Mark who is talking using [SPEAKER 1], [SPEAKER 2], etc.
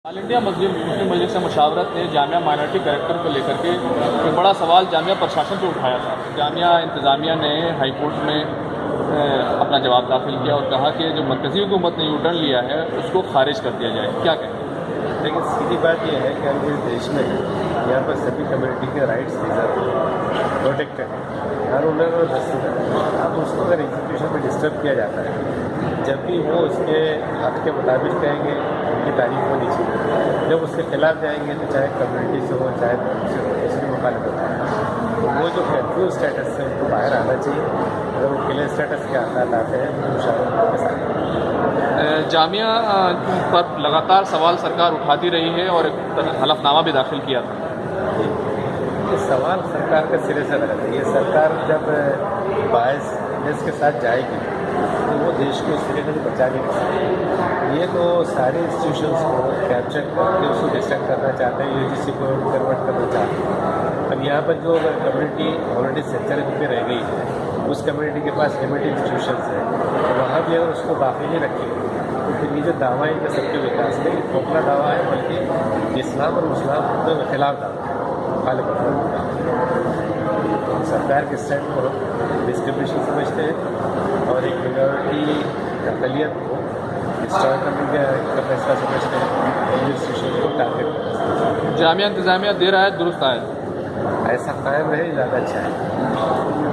[SPEAKER 1] All India Muslim मजलिस मशावरत ने Jamia minority character को लेकर के एक बड़ा सवाल जामिया प्रशासन से उठाया था। जामिया इंतज़ामिया ने हाई कोर्ट में अपना जवाब दाखिल किया और कहा कि जो मरकज़ी हुकूमत ने यूटर्न लिया है उसको खारिज कर दिया जाए। क्या कहें?
[SPEAKER 2] लेकिन सीधी बात यह है कि हमारे देश में यहाँ पर सभी कम्युनिटी के राइट्स प्रोटेक्टेड हैं, हर उन्हें दस्तूर है। अब उसको अगर इंस्टीट्यूशन में डिस्टर्ब किया जाता है, जब भी वो उसके हक के मुताबिक कहेंगे उनकी तारीफ होनी चाहिए, जब उसके खिलाफ जाएंगे तो चाहे कम्युनिटी से हो चाहे धर्म से हो, उसकी मुखालिफ होता है। वो जो कंफ्यूज स्टेटस से उनको बाहर आना चाहिए। अगर वो क्लियर स्टेटस के हाथ आते हैं तो मुशावरत के साथ।
[SPEAKER 1] जामिया पर लगातार सवाल सरकार उठाती रही है और एक हलफनामा भी दाखिल किया था।
[SPEAKER 2] ये सवाल सरकार का सिरे से लगा था। ये सरकार जब बायस के साथ जाएगी तो वो देश को इस तरीके से बचा नहीं सकती। ये तो सारे इंस्टीट्यूशंस को कैप्चर करके उसको डिस्ट्रैक्ट करना चाहते हैं, यूजीसी को कन्वर्ट करना चाहते हैं। अब यहाँ पर जो कम्युनिटी ऑलरेडी सेंचुरी में रह गई है, उस कम्युनिटी के पास लिमिटेड इंस्टीट्यूशंस हैं, तो वहाँ भी अगर उसको बाकी नहीं रखेंगे तो फिर ये जो दावा है कि सबके विकास का ये खोखला दावा है, बल्कि इस्लाम और मुस्लिम के खिलाफ दावा है, सरकार के स्टैंड को डिस्क्रिमिनेशन समझते हैं और एक मिनॉरिटी अकलियत को डिस्ट्रॉय करने का फैसला समझते हैं, इंस्टीट्यूशन को टारगेट करते हैं।
[SPEAKER 1] जामिया इंतज़ामिया दे रहा है दुरुस्त आए,
[SPEAKER 2] ऐसा कायम रहे ज़्यादा अच्छा है।